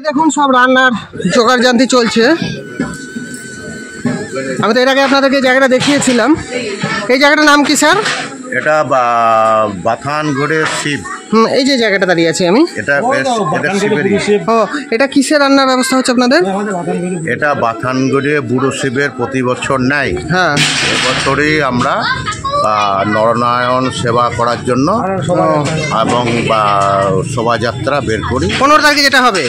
দেখুন সব রান্নার জোগাড় জান্তি চলছে। আমি তো এর আগে আপনাদেরকে জায়গাটা দেখিয়েছিলাম। এই জায়গাটার নাম কি স্যার? এটা বাথানগড়ের শিব। এই যে জায়গাটা দাঁড়িয়ে আছি আমি, এটা কিসের রান্নার ব্যবস্থা হচ্ছে আপনাদের? এটা বাথানগড়ে বুড়ো শিবের প্রতি বছর নেয়। হ্যাঁ, এবছরই আমরা নরনারায়ণ সেবা করার জন্য এবং শোভাযাত্রা বের করি। 15 তারিখে যেটা হবে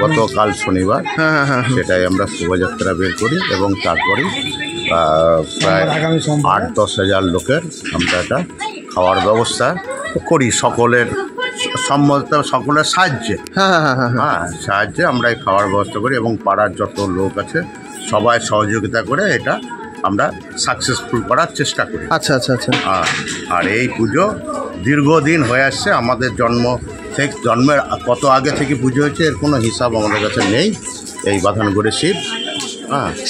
গতকাল শনিবার। হ্যাঁ, সেটাই আমরা শোভাযাত্রা বের করি এবং তারপরে প্রায় 8-10 হাজার লোকের আমরা এটা খাওয়ার ব্যবস্থা করি সকলের সকলের সাহায্যে। সাহায্যে আমরা এই খাওয়ার ব্যবস্থা করি এবং পাড়ার যত লোক আছে সবাই সহযোগিতা করে এটা আমরা সাকসেসফুল করার চেষ্টা করি। আচ্ছা। আর এই পুজো দীর্ঘদিন হয়ে আসছে। আমাদের জন্মের কত আগে থেকে পুজো হয়েছে এর কোনো হিসাব আমাদের কাছে নেই। এই বাথানগড়ে শিব।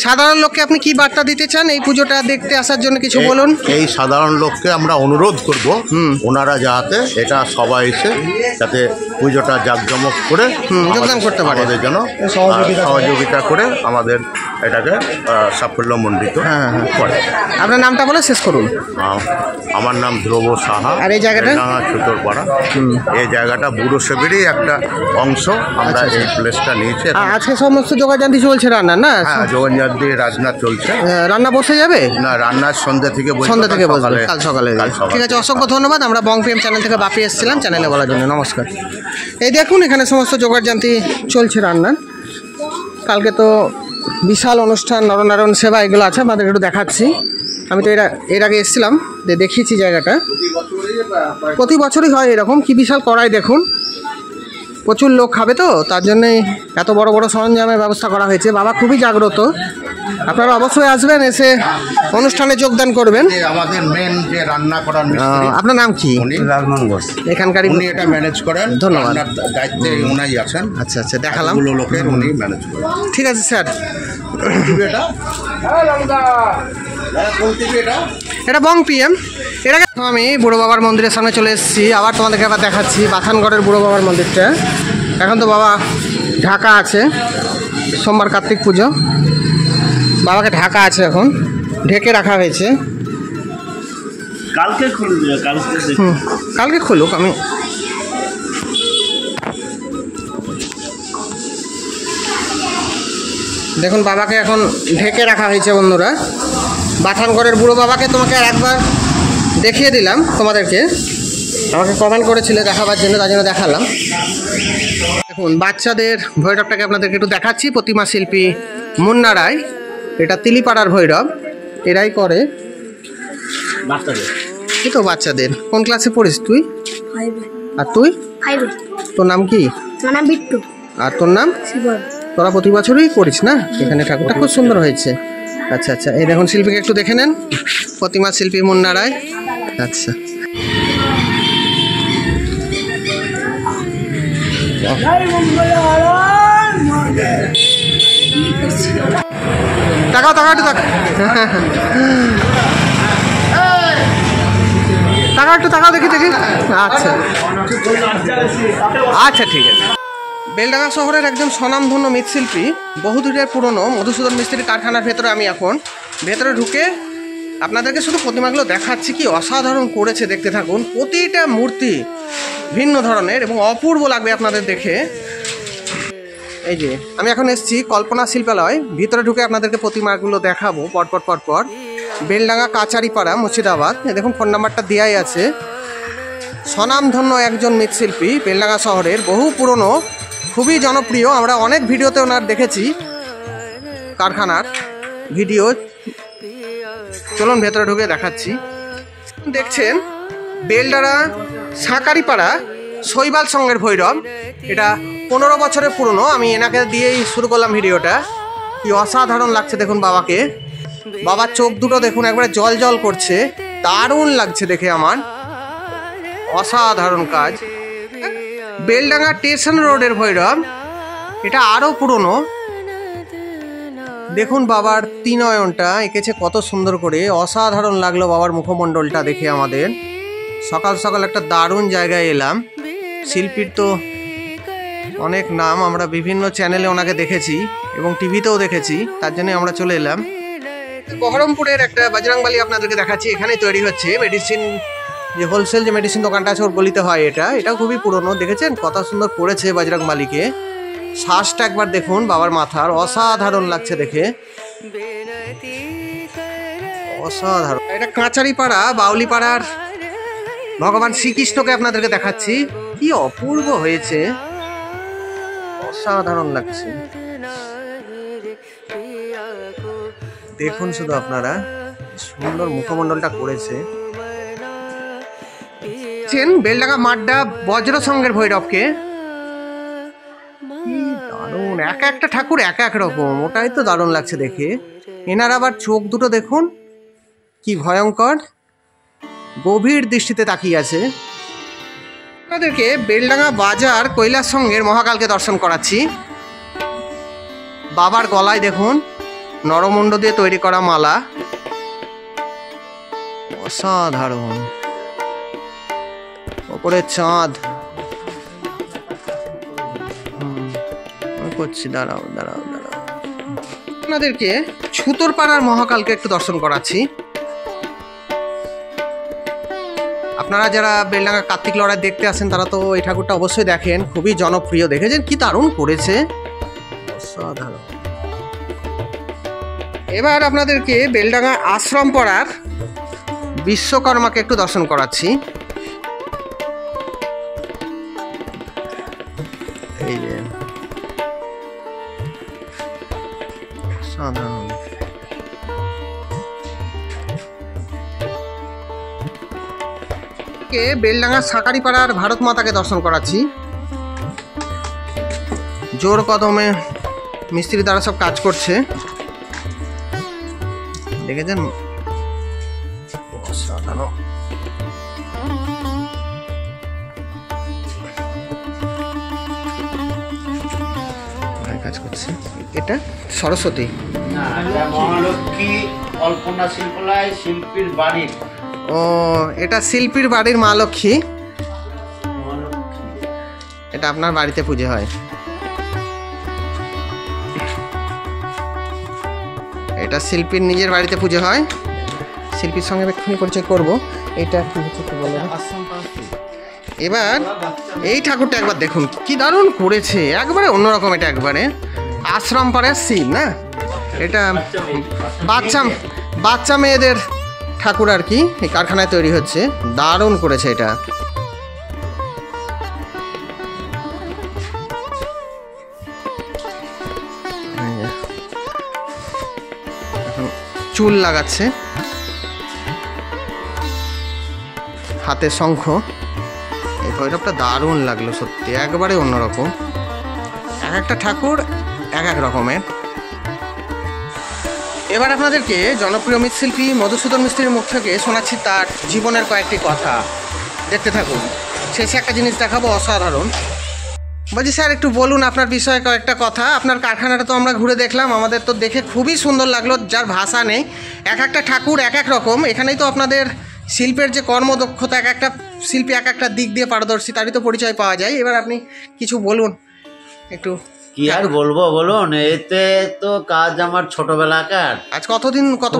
সাধারণ লোককে আপনি কি বার্তা দিতে চান এই পুজোটা দেখতে আসার জন্য? কিছু বলুন। এই সাধারণ লোককে আমরা অনুরোধ করব ওনারা যাতে এটা সবাই এসে যাতে পুজোটা জাঁকজমক করে যোগদান করতে পারে, আমাদের যেন সহযোগিতা করে আমাদের এটাকে সাফল্যমণ্ডিত করে। আপনার নামটা বলে শেষ করুন। আমার নাম ধ্রুব সাহা। আর এই জায়গাটা ছোটরপাড়া। এই জায়গাটা বুড়ো শিবেরই একটা অংশ। আমরা এই প্লেসটা নিয়েছি। আজকে সমস্ত যোগাযান্তি চলছে রান্না না? হ্যাঁ, যোগাযান্তি রান্না চলছে। রান্না বসে যাবে না, রান্নার সন্ধ্যা থেকে বসবে, কাল সকালে। ঠিক আছে, অসংখ্য ধন্যবাদ। আমরা বংপ্রেম চ্যানেল থেকে বাপি এসেছিলাম চ্যানেলে বলার জন্য। নমস্কার। এই দেখুন এখানে সমস্ত যোগাযান্তি চলছে রান্নার। কালকে তো বিশাল অনুষ্ঠান, নরনারায়ণ সেবা এগুলো আছে, আপনাদের একটু দেখাচ্ছি। আমি তো এর আগে এসেছিলাম, দেখিয়েছি জায়গাটা। প্রতি বছরই হয় এরকম। কি বিশাল কড়াই দেখুন, প্রচুর লোক খাবে তো তার জন্যই এত বড় বড় সরঞ্জামের ব্যবস্থা করা হয়েছে। বাবা খুবই জাগ্রত, আপনারা অবশ্যই আসবেন, এসে অনুষ্ঠানে যোগদান করবেন। আমাদের মেন যে রান্না করার মিস্ত্রি। আপনার নাম কি? লালমন ঘোষ। এখানকারই উনি এটা ম্যানেজ করেন। ধন্যবাদ। দায়িত্বে উনি আছেন। আচ্ছা, দেখালাম লোকের উনি ম্যানেজ করেন। ঠিক আছে স্যার। এটা বং পিএম। এর আগে আমি বুড়ো বাবার মন্দিরের সামনে চলে এসেছি। আবার তোমাদেরকে আবার দেখাচ্ছি বাথানগড়ের বুড়ো বাবার মন্দিরটা। এখন তো বাবা ঢাকা আছে, সোমবার কার্তিক পুজো, বাবাকে ঢাকা আছে, এখন ঢেকে রাখা হয়েছে। কালকে খুলুক। আমি দেখুন বাবাকে এখন ঢেকে রাখা হয়েছে বন্ধুরা। বাথানগড়ের বুড়ো বাবাকে তোমাকে আর একবার দেখিয়ে দিলাম তোমাদেরকে, আমাকে কমেন্ট করেছিলে দেখাবার জন্য, তার জন্য দেখালাম। দেখুন বাচ্চাদের ভৈরবটাকে আপনাদেরকে একটু দেখাচ্ছি। প্রতিমা শিল্পী মুন্না রায়, এটা তিলিপাড়ার ভৈরব, এরাই করে। এই তো বাচ্চাদের। কোন ক্লাসে পড়িস তুই? আর তুই? তোর নাম কি? বিট্টু। আর তোর নাম? তোরা প্রতি বছরই করিস না এখানে? ঠাকুরটা খুব সুন্দর হয়েছে। আচ্ছা, এই দেখুন শিল্পীকে একটু দেখে নেন, প্রতিমা শিল্পী মুন্না রায়। আচ্ছা, তাকাও একটু তাকাও দেখি। আচ্ছা ঠিক আছে। বেলডাঙ্গা শহরের একজন স্বনামধন্য মৃৎশিল্পী, বহুদূরের পুরনো মধুসূদন মিস্ত্রি কারখানার ভেতরে আমি এখন ভেতরে ঢুকে আপনাদেরকে শুধু প্রতিমাগুলো দেখাচ্ছি। কি অসাধারণ করেছে, দেখতে থাকুন। প্রতিটা মূর্তি ভিন্ন ধরনের এবং অপূর্ব লাগবে আপনাদের দেখে। এই যে আমি এখন এসেছি কল্পনা শিল্পালয়, ভিতরে ঢুকে আপনাদেরকে প্রতিমাগুলো দেখাবো পরপর। বেলডাঙ্গা কাচারিপাড়া, মুর্শিদাবাদ। দেখুন ফোন নাম্বারটা দেওয়াই আছে। স্বনামধন্য একজন মৃৎশিল্পী, বেলডাঙ্গা শহরের, বহু পুরনো, খুবই জনপ্রিয়। আমরা অনেক ভিডিওতে ওনার দেখেছি, কারখানার ভিডিও। চলুন ভেতরে ঢুকে দেখাচ্ছি। দেখছেন বেলডাঙ্গা সাকারিপাড়া শৈবাল সঙ্গের ভৈরব, এটা 15 বছরের পুরনো। আমি এনাকে দিয়েই শুরু করলাম ভিডিওটা। কি অসাধারণ লাগছে দেখুন বাবাকে। বাবার চোখ দুটো দেখুন একবারে জল করছে, দারুণ লাগছে দেখে আমার। অসাধারণ কাজ। বেলডাঙ্গা স্টেশন রোডের ভৈরব, এটা আরও পুরনো। দেখুন বাবার ত্রিনয়নটা এঁকেছে কত সুন্দর করে, অসাধারণ লাগলো বাবার মুখমণ্ডলটা দেখে আমাদের। সকাল সকাল একটা দারুণ জায়গায় এলাম। শিল্পীর তো অনেক নাম, আমরা বিভিন্ন চ্যানেলে ওনাকে দেখেছি এবং টিভিতেও দেখেছি, তার জন্য আমরা চলে এলাম। বহরমপুরের একটা বজরংবলী আপনাদেরকে দেখাচ্ছি। এখানেই তৈরি হচ্ছে মেডিসিন, যে হোলসেল যে মেডিসিন দোকানটা আছে ওর গলিতে হয় এটা। এটাও খুবই পুরনো, দেখেছেন কত সুন্দর করেছে বজরংবলীকে। শ্বাসটা একবার দেখুন বাবার মাথার, অসাধারণ লাগছে দেখে, অসাধারণ। এটা কাঁচারিপাড়া বাউলিপাড়ার ভগবান শ্রীকৃষ্ণকে আপনাদেরকে দেখাচ্ছি, কি অপূর্ব হয়েছে, অসাধারণ লাগছে। দেখুন শুধু আপনারা, সুন্দর মুখমণ্ডলটা করেছে। বেলডাঙ্গা মাড্ডা বজ্র সঙ্গের ভৈরবকে, কি দারুণ, এক একটা ঠাকুর এক এক রকম, ওটাই তো দারুণ লাগছে দেখে। এনার আবার চোখ দুটো দেখুন কি ভয়ঙ্কর, গভীর দৃষ্টিতে তাকিয়ে আছে। আপনাদেরকে বেলডাঙ্গা বাজার কৈলাস সঙ্গের মহাকালকে দর্শন করাচ্ছি। বাবার গলায় দেখুন নরমুণ্ড দিয়ে তৈরি করা মালা, অসাধারণ। ওপরে চাঁদ করছি, দাঁড়াও দাঁড়াও দাঁড়াও। আপনাদেরকে ছুতোরপাড়ার মহাকালকে একটু দর্শন করাচ্ছি। আপনারা যারা বেলডাঙ্গা কার্তিক লড়াই দেখতে আসেন তারা তো এই ঠাকুরটা অবশ্যই দেখেন, খুবই জনপ্রিয়। দেখেছেন কি দারুণ করেছে, অসাধারণ। এবার আপনাদেরকে বেলডাঙ্গা আশ্রম পাড়ার বিশ্বকর্মাকে একটু দর্শন করাচ্ছি। এই যে সাধারণ, বেলডাঙ্গা সাকারিপাড়ার ভারত মাতাকে দর্শন করাচ্ছি। জোর কদমে মিস্ত্রি দ্বারা সব কাজ করছে, দেখেছেন, অসাধারণ। কাজ করছে। এটা সরস্বতী, মহালক্ষ্মী কল্পনা শিল্পালয় শিল্পীর বাড়ির। ও, এটা শিল্পীর বাড়ির মা লক্ষ্মী, এটা আপনার বাড়িতে পুজো হয়। এটা শিল্পীর নিজের বাড়িতে পুজো হয়। শিল্পীর সঙ্গে এক্ষুনি পরিচয় করবো। এটা কি হচ্ছে একটু বলো। এবার এই ঠাকুরটা একবার দেখুন কি দারুণ করেছে, একবারে অন্যরকম। এটা একবারে আশ্রম পাড়ার সিন না, এটা বাচ্চা মেয়েদের ঠাকুর আর কি, এই কারখানায় তৈরি হচ্ছে, দারুণ করেছে এটা। এখন চুল লাগাচ্ছে, হাতে শঙ্খ। এই ভৈরবটা দারুণ লাগলো সত্যি, একবারে অন্যরকম। এক একটা ঠাকুর এক এক রকমের। এবার আপনাদেরকে জনপ্রিয় মৃৎশিল্পী মধুসূদন মিস্ত্রির মুখ থেকে শোনাচ্ছি তার জীবনের কয়েকটি কথা, দেখতে থাকুন। শেষে একটা জিনিস দেখাবো, অসাধারণ। বলছি স্যার একটু বলুন আপনার বিষয়ে কয়েকটা কথা। আপনার কারখানাটা তো আমরা ঘুরে দেখলাম, আমাদের তো দেখে খুবই সুন্দর লাগলো, যার ভাষা নেই। এক একটা ঠাকুর এক এক রকম, এখানেই তো আপনাদের শিল্পের যে কর্মদক্ষতা, এক একটা শিল্পী এক একটা দিক দিয়ে পারদর্শী, তারই তো পরিচয় পাওয়া যায়। এবার আপনি কিছু বলুন একটু। কি আর বলবো বলুন, এতে তো কাজ আমার ছোটবেলাকার। আজ কত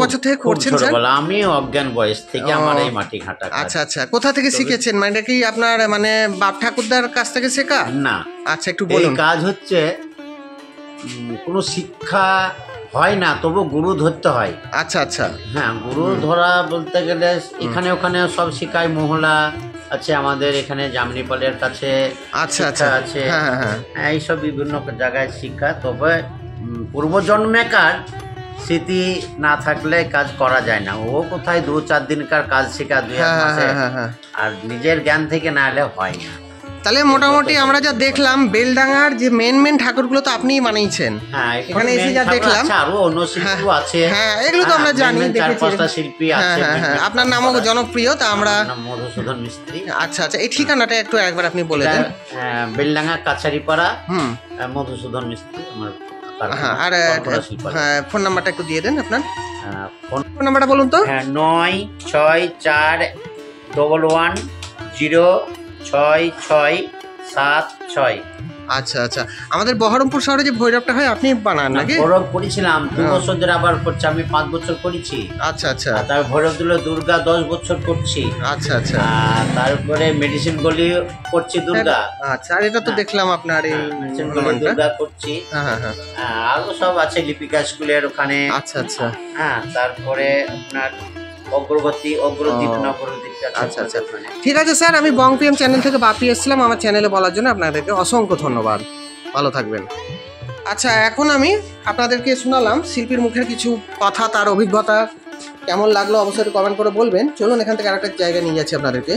বছর থেকে করছেন স্যার? ছোটবেলা, আমি অজ্ঞান বয়স থেকে আমার এই মাটি ঘাটা। আচ্ছা আচ্ছা, কোথা থেকে শিখেছেন? মানে কি আপনার মানে বাপ ঠাকুরদার কাছ থেকে শেখা? না। আচ্ছা একটু বলুন। এই কাজ হচ্ছে কোনো শিক্ষা হয় না, তবু গুরু ধরতে হয়। আচ্ছা আচ্ছা, হ্যাঁ, গুরু ধরা বলতে গেলে এখানে ওখানে সব শিখায়। মহলা আছে আমাদের এখানে জামনিপালের কাছে। আচ্ছা আচ্ছা আছে, হ্যাঁ হ্যাঁ, এইসব বিভিন্ন জায়গায় শিক্ষা। তবে পূর্বজন্মেকার স্মৃতি না থাকলে কাজ করা যায় না। ও কোথায় 2-4 দিনকার কাজ শেখা, 2-1 মাসে, আর নিজের জ্ঞান থেকে না হলে হয় না। তাহলে মোটামুটি আমরা যা দেখলাম বেলডাঙ্গার যে মেন ঠাকুরগুলো তো আপনিই বানিয়েছেন। হ্যাঁ, এখানে এসে যা দেখলাম, আরো অন্য শিল্পী আছে। হ্যাঁ, এগুলো তো আমরা জানি, দেখেছি। 4-5টা শিল্পী আছে। হ্যাঁ, আপনার নামও জনপ্রিয়, তা আমরা। মধুসূদন মিস্ত্রি। আচ্ছা আচ্ছা, এই ঠিকানাটা একটু একবার আপনি বলে দেন। বেলডাঙ্গা কাছারিপাড়া, মধুসূদন মিস্ত্রি আমার। হ্যাঁ, আর ফোন নাম্বারটা একটু দিয়ে দেন আপনার। ফোন নাম্বারটা বলুন তো। 96411066776। আচ্ছা আচ্ছা, আমাদের বহরমপুর শহরে যে ভৈরবটা হয় আপনি বানান নাকি? ভৈরব করেছিলাম 2 বছর ধরে, আবার করছি আমি 5 বছর করেছি। আচ্ছা আচ্ছা তারপর ভৈরব দিল দুর্গা 10 বছর করছি। আচ্ছা আচ্ছা তারপরে মেডিসিন গলি করছি দুর্গা। আচ্ছা, আর এটা তো দেখলাম আপনার এই মেডিসিন গলি দুর্গা করছি। হ্যাঁ হ্যাঁ, আরো সব আছে লিপিকা স্কুলের ওখানে। আচ্ছা আচ্ছা হ্যাঁ, তারপরে আপনার অগ্রদীপ নগরদ্বীপ। আচ্ছা আচ্ছা, ঠিক আছে স্যার, আমি বং পিএম চ্যানেল থেকে বাপি এসেছিলাম আমার চ্যানেলে বলার জন্য, আপনাদেরকে অসংখ্য ধন্যবাদ, ভালো থাকবেন। আচ্ছা, এখন আমি আপনাদেরকে শোনালাম শিল্পীর মুখের কিছু কথা, তার অভিজ্ঞতা কেমন লাগলো অবশ্যই কমেন্ট করে বলবেন। চলুন এখান থেকে আরেকটা জায়গায় নিয়ে যাচ্ছি আপনাদেরকে।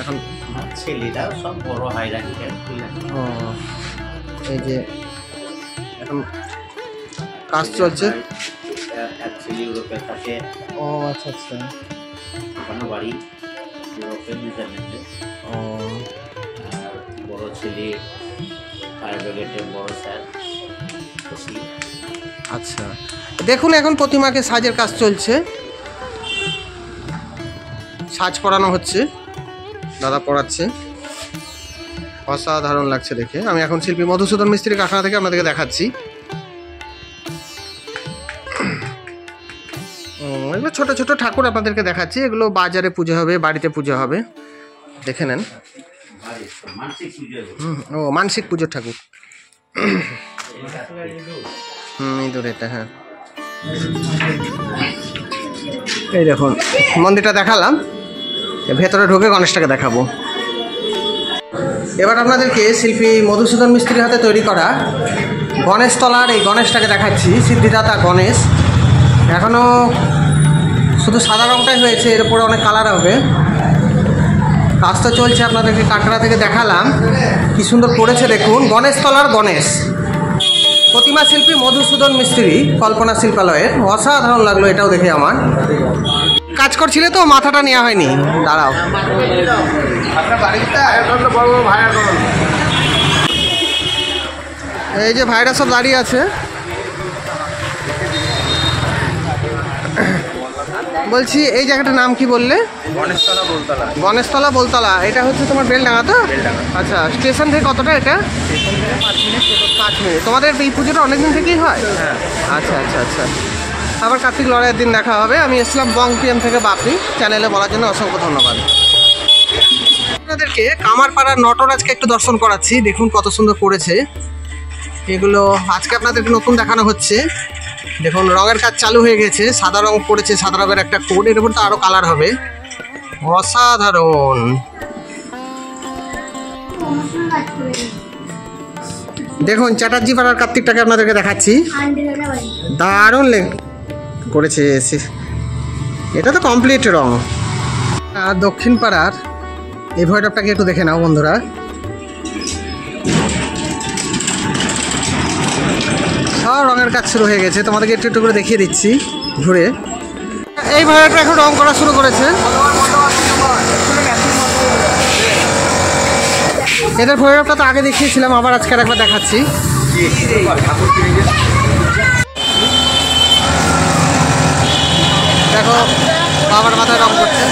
এখন ছেলেরা সব বড় হাইরানি। এই যে এখন কাজ চলছে। ছেলে ইউরোপে থাকে। ও আচ্ছা আচ্ছা, ওখানে বাড়ি ইউরোপে, নিউজিল্যান্ডে। ও আর বড় ছেলে ফায়ার ব্রিগেডের বড় স্যার। আচ্ছা, দেখুন এখন প্রতিমাকে সাজের কাজ চলছে, সাজ পড়ানো হচ্ছে, দাদা পড়াচ্ছে, অসাধারণ লাগছে দেখে। আমি এখন শিল্পী মধুসূদন মিস্ত্রি কারখানা থেকে আপনাদেরকে দেখাচ্ছি। এগুলো ছোট ছোট ঠাকুর আপনাদেরকে দেখাচ্ছি, এগুলো বাজারে পুজো হবে, বাড়িতে পুজো হবে, দেখে নেন। ও মানসিক পুজোর ঠাকুর। ইঁদুর এটা, হ্যাঁ। এই দেখুন মন্দিরটা দেখালাম, ভেতরে ঢুকে গণেশটাকে দেখাবো। এবার আপনাদেরকে শিল্পী মধুসূদন মিস্ত্রির হাতে তৈরি করা গণেশতলার এই গণেশটাকে দেখাচ্ছি, সিদ্ধিদাতা গণেশ। এখনও শুধু সাদা রঙটাই হয়েছে, এর উপরে অনেক কালার হবে, কাজটা চলছে। আপনাদেরকে কাটরা থেকে দেখালাম, কি সুন্দর করেছে দেখুন। গণেশতলার গণেশ, প্রতিমা শিল্পী মধুসূদন মিস্ত্রি, কল্পনা শিল্পালয়ের। অসাধারণ লাগলো এটাও দেখে আমার। কাজ করছিলে তো, মাথাটা নেওয়া হয়নি, দাঁড়াও। এই যে ভাইরা সব দাঁড়িয়ে আছে, বলছি এই জায়গাটার নাম কি বললে? গণেশতলা বলতলা। গণেশতলা বলতলা, এটা হচ্ছে তোমার বেলডাঙ্গা তো? আচ্ছা, স্টেশন থেকে কতটা এটা? 5 মিনিট। তোমাদের এই পুজোটা অনেকদিন থেকেই হয়? হ্যাঁ। আচ্ছা আচ্ছা আচ্ছা, আবার কার্তিক লড়াইয়ের দিন দেখা হবে। আমি এসলাম বং পিএম থেকে বাপি, চ্যানেলে বলার জন্য অসংখ্য ধন্যবাদ। আপনাদেরকে কামারপাড়ার নটরাজকে একটু দর্শন করাচ্ছি, দেখুন কত সুন্দর করেছে এগুলো। আজকে আপনাদেরকে নতুন দেখানো হচ্ছে, দেখুন রঙের কাজ চালু হয়ে গেছে, সাদা রং পড়েছে, সাদা রঙের একটা কোড, এর উপর তো আরো কালার হবে, অসাধারণ। দেখুন চ্যাটার্জি পাড়ার কার্তিকটাকে আপনাদেরকে দেখাচ্ছি, দারুণ করেছে, এটা তো কমপ্লিট রং। আর দক্ষিণ পাড়ার এই ভৈরবটাকে একটু দেখে নাও বন্ধুরা, সব রঙের কাজ শুরু হয়ে গেছে, তোমাদেরকে একটু একটু করে দেখিয়ে দিচ্ছি ঘুরে। এই ভৈরবটা এখন রং করা শুরু করেছে, এদের ভৈরবটা তো আগে দেখিয়েছিলাম, আবার আজকে একবার দেখাচ্ছি। দেখো বাবার মাথায় রং করছে।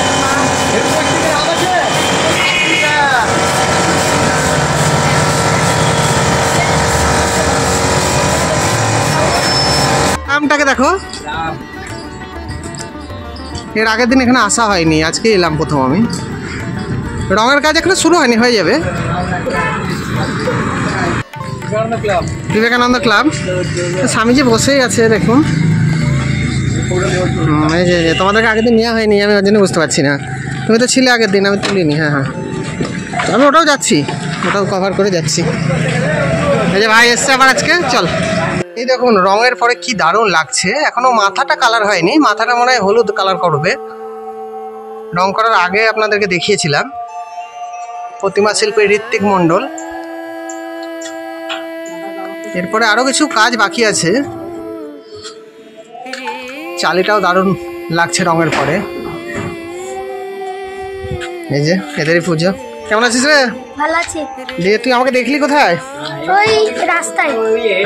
নামটাকে দেখো, এর আগের দিন এখানে আসা হয়নি, আজকে এলাম প্রথম আমি। রঙের কাজ এখানে শুরু হয়নি, হয়ে যাবে। বিবেকানন্দ ক্লাব, স্বামীজি বসেই আছে দেখুন। এই যে তোমাদেরকে আগের দিন নেওয়া হয়নি, আমি ওই জন্য বুঝতে পারছি না, তুমি তো ছিলে আগের দিন, আমি তুলিনি। হ্যাঁ হ্যাঁ, আমি ওটাও যাচ্ছি, ওটাও কভার করে যাচ্ছি। এই যে ভাই এসছে আবার আজকে, চল। এই দেখুন রঙের পরে কি দারুণ লাগছে, এখনো মাথাটা কালার হয়নি, মাথাটা মনে হয় হলুদ কালার করবে। রং করার আগে আপনাদেরকে দেখিয়েছিলাম, প্রতিমা শিল্পী ঋত্বিক মণ্ডল। এরপরে আরো কিছু কাজ বাকি আছে, চালিটাও দারুণ লাগছে রঙের পরে। এই যে এদেরই পুজো। কেমন আছিস রে? ভালো আছি। দিয়ে তুই আমাকে দেখলি কোথায়? ওই রাস্তায়।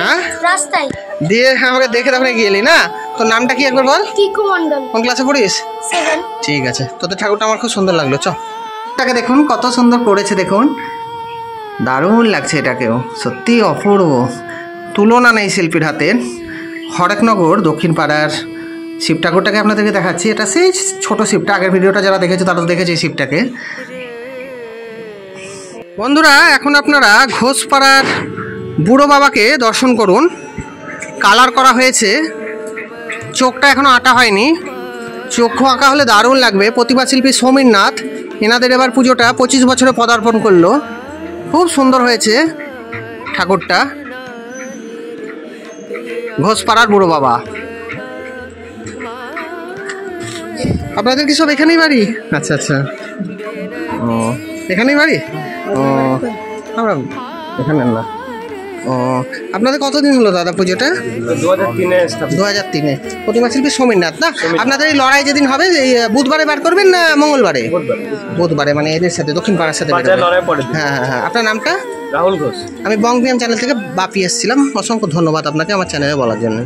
হ্যাঁ রাস্তায়। দিয়ে আমাকে দেখে তখন গেলি না? তোর নামটা কি একবার বল? টিকু মণ্ডল। কোন ক্লাসে পড়িস? 7। ঠিক আছে, তোদের ঠাকুরটা আমার খুব সুন্দর লাগলো, চ। এটাকে দেখুন কত সুন্দর করেছে, দেখুন দারুণ লাগছে এটাকেও, সত্যি অপূর্ব, তুলনা নেই শিল্পীর হাতের। হরেকনগর দক্ষিণ পাড়ার শিব ঠাকুরটাকে আপনাদেরকে দেখাচ্ছি। এটা সেই ছোট শিবটা, আগের ভিডিওটা যারা দেখেছে তারা তো দেখেছে এই শিবটাকে। বন্ধুরা এখন আপনারা ঘোষপাড়ার বুড়ো বাবাকে দর্শন করুন। কালার করা হয়েছে, চোখটা এখনও আঁটা হয়নি, চক্ষু আঁকা হলে দারুণ লাগবে। প্রতিভা শিল্পী সমীর নাথ, এনাদের এবার পুজোটা 25 বছরে পদার্পণ করলো। খুব সুন্দর হয়েছে ঠাকুরটা। ঘোষপাড়ার বুড়ো বাবা। আপনাদের কি সব এখানেই বাড়ি? আচ্ছা আচ্ছা, ও এখানেই বাড়ি। ও আমরা এখানে না। ও আপনাদের কতদিন হলো দাদা পুজোটা? 2003-এ। প্রতিমা শিল্পী সমীর নাথ না? আপনাদের এই লড়াই যেদিন হবে এই বুধবারে বার করবেন না মঙ্গলবারে? বুধবারে, মানে এদের সাথে দক্ষিণ পাড়ার সাথে। হ্যাঁ হ্যাঁ হ্যাঁ। আপনার নামটা? রাহুল ঘোষ। আমি বংভিয়াম চ্যানেল থেকে বাপি এসেছিলাম। অসংখ্য ধন্যবাদ আপনাকে আমার চ্যানেলে বলার জন্য।